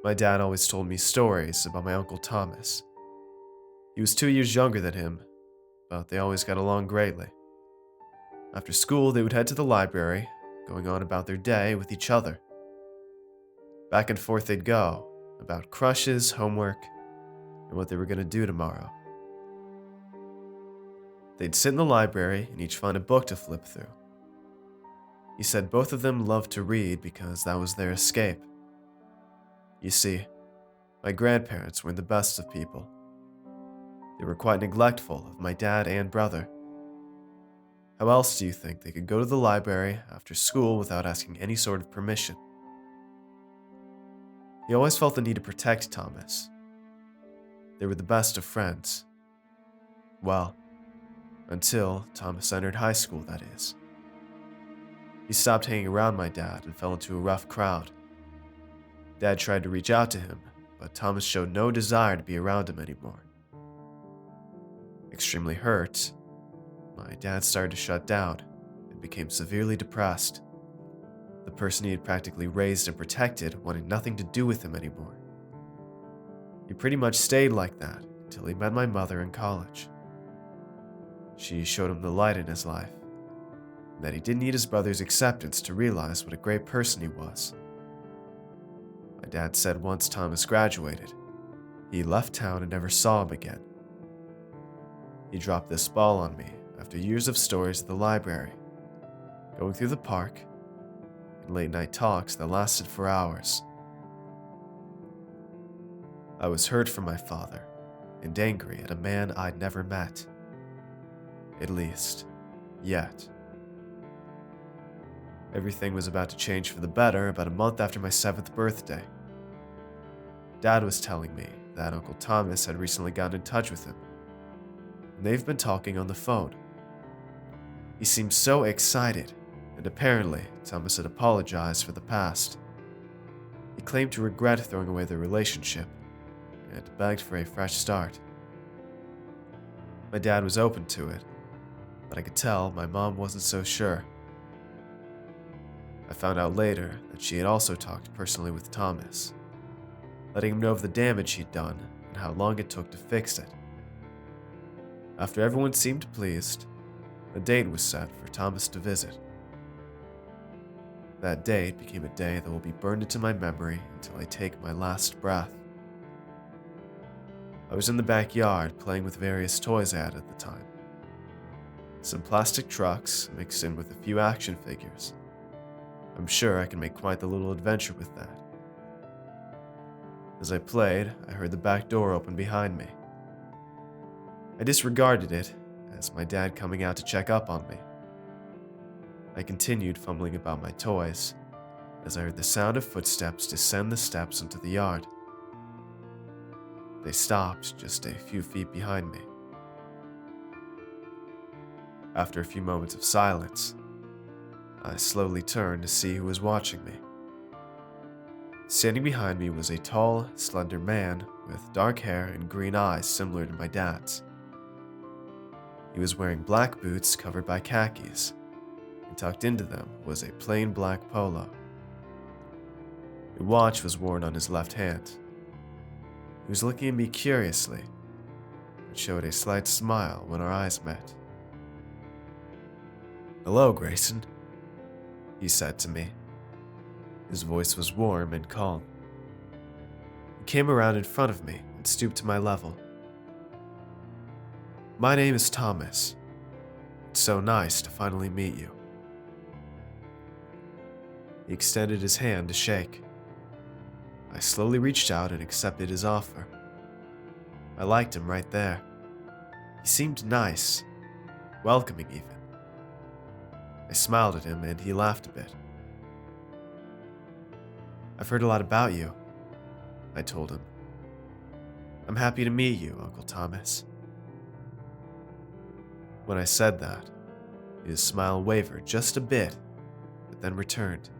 My dad always told me stories about my Uncle Thomas. He was 2 years younger than him, but they always got along greatly. After school, they would head to the library, going on about their day with each other. Back and forth they'd go, about crushes, homework, and what they were going to do tomorrow. They'd sit in the library and each find a book to flip through. He said both of them loved to read because that was their escape. You see, my grandparents weren't the best of people. They were quite neglectful of my dad and brother. How else do you think they could go to the library after school without asking any sort of permission? He always felt the need to protect Thomas. They were the best of friends. Well, until Thomas entered high school, that is. He stopped hanging around my dad and fell into a rough crowd. Dad tried to reach out to him, but Thomas showed no desire to be around him anymore. Extremely hurt, my dad started to shut down and became severely depressed. The person he had practically raised and protected wanted nothing to do with him anymore. He pretty much stayed like that until he met my mother in college. She showed him the light in his life, and that he didn't need his brother's acceptance to realize what a great person he was. My dad said once Thomas graduated, he left town and never saw him again. He dropped this ball on me after years of stories at the library, going through the park, and late-night talks that lasted for hours. I was hurt for my father and angry at a man I'd never met. At least, yet. Everything was about to change for the better about a month after my 7th birthday. Dad was telling me that Uncle Thomas had recently gotten in touch with him, and they've been talking on the phone. He seemed so excited, and apparently Thomas had apologized for the past. He claimed to regret throwing away their relationship and begged for a fresh start. My dad was open to it, but I could tell my mom wasn't so sure. I found out later that she had also talked personally with Thomas, letting him know of the damage he'd done and how long it took to fix it. After everyone seemed pleased, a date was set for Thomas to visit. That date became a day that will be burned into my memory until I take my last breath. I was in the backyard playing with various toys I had at the time. Some plastic trucks mixed in with a few action figures. I'm sure I can make quite the little adventure with that. As I played, I heard the back door open behind me. I disregarded it as my dad coming out to check up on me. I continued fumbling about my toys as I heard the sound of footsteps descend the steps into the yard. They stopped just a few feet behind me. After a few moments of silence, I slowly turned to see who was watching me. Standing behind me was a tall, slender man with dark hair and green eyes similar to my dad's. He was wearing black boots covered by khakis, and tucked into them was a plain black polo. A watch was worn on his left hand. He was looking at me curiously, and showed a slight smile when our eyes met. "Hello, Grayson," he said to me. His voice was warm and calm. He came around in front of me and stooped to my level. "My name is Thomas. It's so nice to finally meet you." He extended his hand to shake. I slowly reached out and accepted his offer. I liked him right there. He seemed nice, welcoming even. I smiled at him and he laughed a bit. "I've heard a lot about you," I told him. "I'm happy to meet you, Uncle Thomas." When I said that, his smile wavered just a bit, but then returned.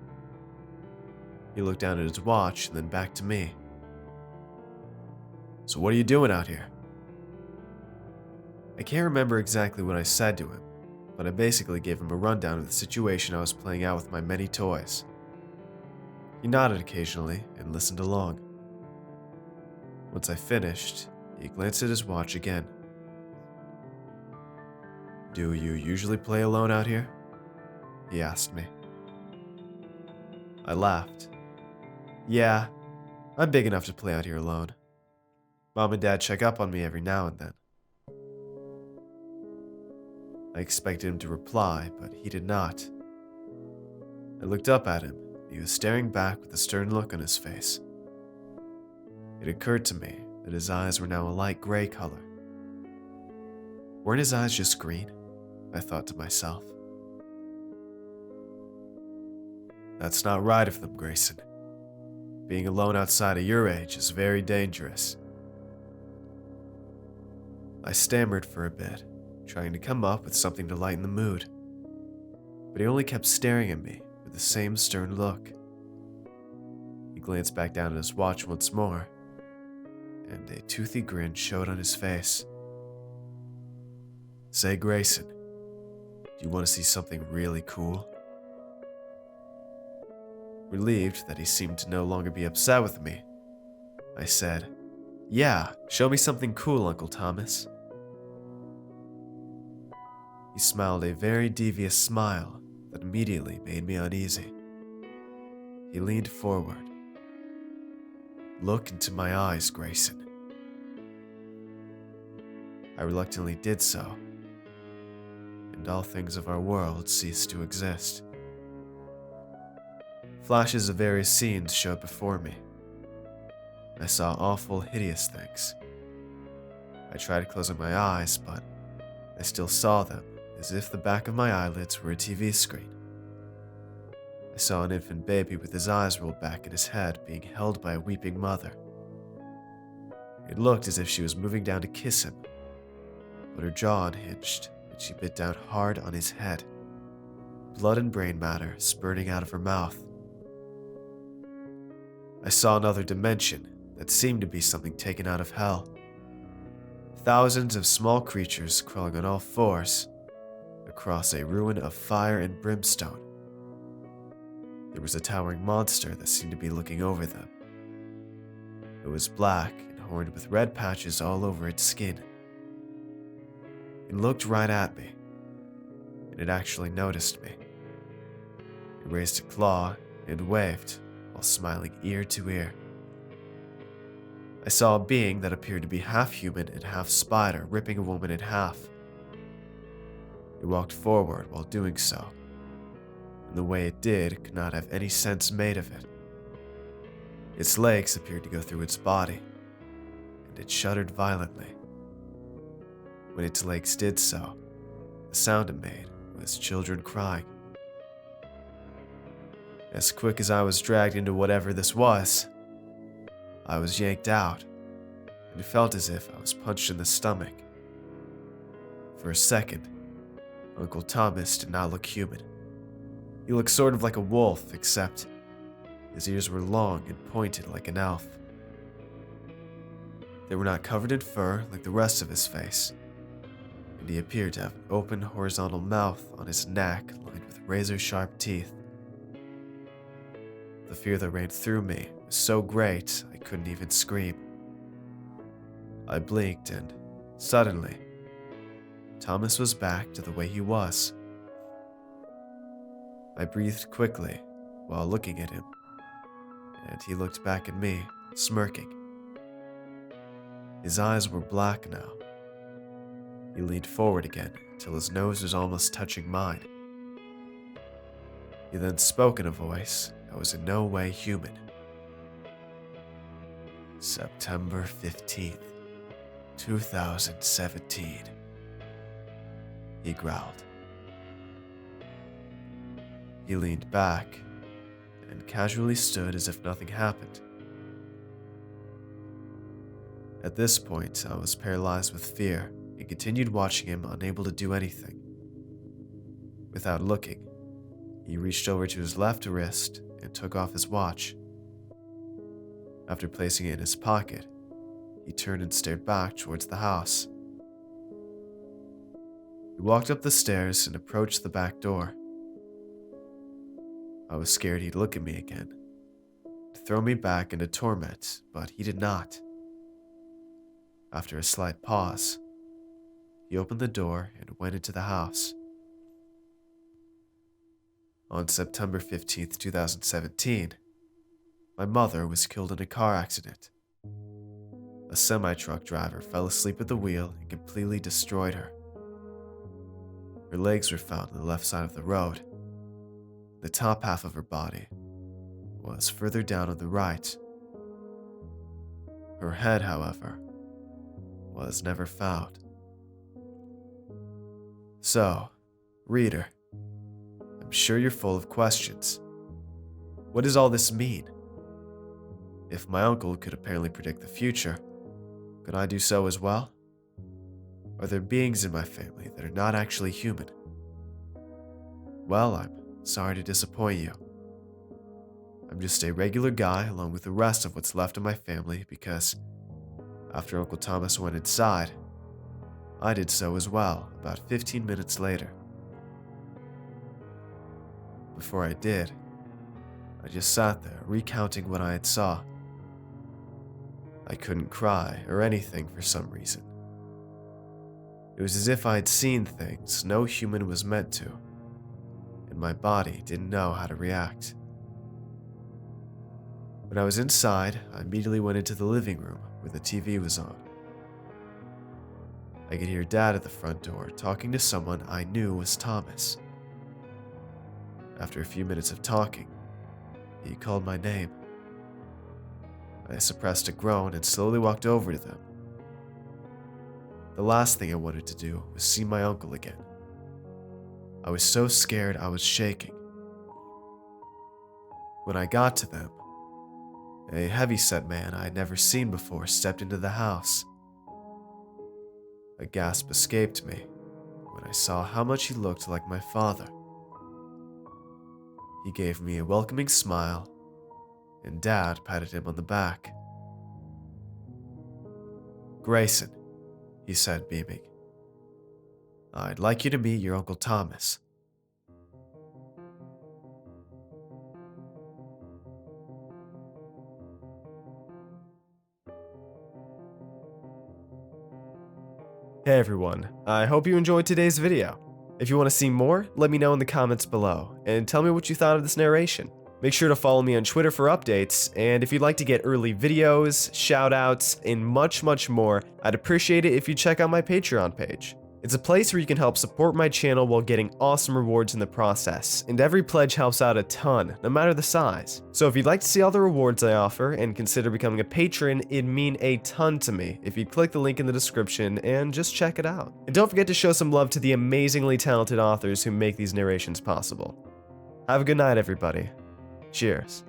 He looked down at his watch and then back to me. "So what are you doing out here?" I can't remember exactly what I said to him, but I basically gave him a rundown of the situation I was playing out with my many toys. He nodded occasionally and listened along. Once I finished, he glanced at his watch again. "Do you usually play alone out here?" he asked me. I laughed. "Yeah, I'm big enough to play out here alone. Mom and Dad check up on me every now and then." I expected him to reply, but he did not. I looked up at him. He was staring back with a stern look on his face. It occurred to me that his eyes were now a light gray color. Weren't his eyes just green? I thought to myself. "That's not right of them, Grayson. Being alone outside of your age is very dangerous." I stammered for a bit, trying to come up with something to lighten the mood. But he only kept staring at me with the same stern look. He glanced back down at his watch once more, and a toothy grin showed on his face. "Say, Grayson, do you want to see something really cool?" Relieved that he seemed to no longer be upset with me, I said, "Yeah, show me something cool, Uncle Thomas." He smiled a very devious smile that immediately made me uneasy. He leaned forward. "Look into my eyes, Grayson." I reluctantly did so, and all things of our world ceased to exist. Flashes of various scenes showed before me. I saw awful, hideous things. I tried closing my eyes, but I still saw them, as if the back of my eyelids were a TV screen. I saw an infant baby with his eyes rolled back in his head being held by a weeping mother. It looked as if she was moving down to kiss him, but her jaw unhinged and she bit down hard on his head, blood and brain matter spurting out of her mouth. I saw another dimension that seemed to be something taken out of hell. Thousands of small creatures crawling on all fours across a ruin of fire and brimstone. There was a towering monster that seemed to be looking over them. It was black and horned with red patches all over its skin. It looked right at me, and it actually noticed me. It raised a claw and waved while smiling ear to ear. I saw a being that appeared to be half human and half spider ripping a woman in half. It walked forward while doing so, and the way it did could not have any sense made of it. Its legs appeared to go through its body, and it shuddered violently. When its legs did so, the sound it made was children crying. As quick as I was dragged into whatever this was, I was yanked out, and it felt as if I was punched in the stomach. For a second, Uncle Thomas did not look human. He looked sort of like a wolf, except his ears were long and pointed like an elf. They were not covered in fur like the rest of his face, and he appeared to have an open horizontal mouth on his neck lined with razor-sharp teeth. The fear that ran through me was so great I couldn't even scream. I blinked and, suddenly, Thomas was back to the way he was. I breathed quickly while looking at him, and he looked back at me, smirking. His eyes were black now. He leaned forward again till his nose was almost touching mine. He then spoke in a voice that was in no way human. "September 15th, 2017, he growled. He leaned back and casually stood as if nothing happened. At this point, I was paralyzed with fear and continued watching him, unable to do anything. Without looking, he reached over to his left wrist and took off his watch. After placing it in his pocket, he turned and stared back towards the house. He walked up the stairs and approached the back door. I was scared he'd look at me again, to throw me back into torment, but he did not. After a slight pause, he opened the door and went into the house. On September 15th, 2017, my mother was killed in a car accident. A semi-truck driver fell asleep at the wheel and completely destroyed her. Her legs were found on the left side of the road. The top half of her body was further down on the right. Her head, however, was never found. So, reader, I'm sure you're full of questions. What does all this mean? If my uncle could apparently predict the future, could I do so as well? Are there beings in my family that are not actually human? Well, I'm sorry to disappoint you. I'm just a regular guy along with the rest of what's left of my family because after Uncle Thomas went inside, I did so as well about 15 minutes later. Before I did, I just sat there recounting what I had saw. I couldn't cry or anything for some reason. It was as if I had seen things no human was meant to, and my body didn't know how to react. When I was inside, I immediately went into the living room where the TV was on. I could hear Dad at the front door talking to someone I knew was Thomas. After a few minutes of talking, he called my name. I suppressed a groan and slowly walked over to them. The last thing I wanted to do was see my uncle again. I was so scared I was shaking. When I got to them, a heavy-set man I had never seen before stepped into the house. A gasp escaped me when I saw how much he looked like my father. He gave me a welcoming smile, and Dad patted him on the back. "Grayson," he said, beaming, "I'd like you to meet your Uncle Thomas." Hey everyone, I hope you enjoyed today's video. If you want to see more, let me know in the comments below, and tell me what you thought of this narration. Make sure to follow me on Twitter for updates, and if you'd like to get early videos, shoutouts, and much more, I'd appreciate it if you check out my Patreon page. It's a place where you can help support my channel while getting awesome rewards in the process, and every pledge helps out a ton, no matter the size. So if you'd like to see all the rewards I offer and consider becoming a patron, it'd mean a ton to me if you'd click the link in the description and just check it out. And don't forget to show some love to the amazingly talented authors who make these narrations possible. Have a good night, everybody. Cheers.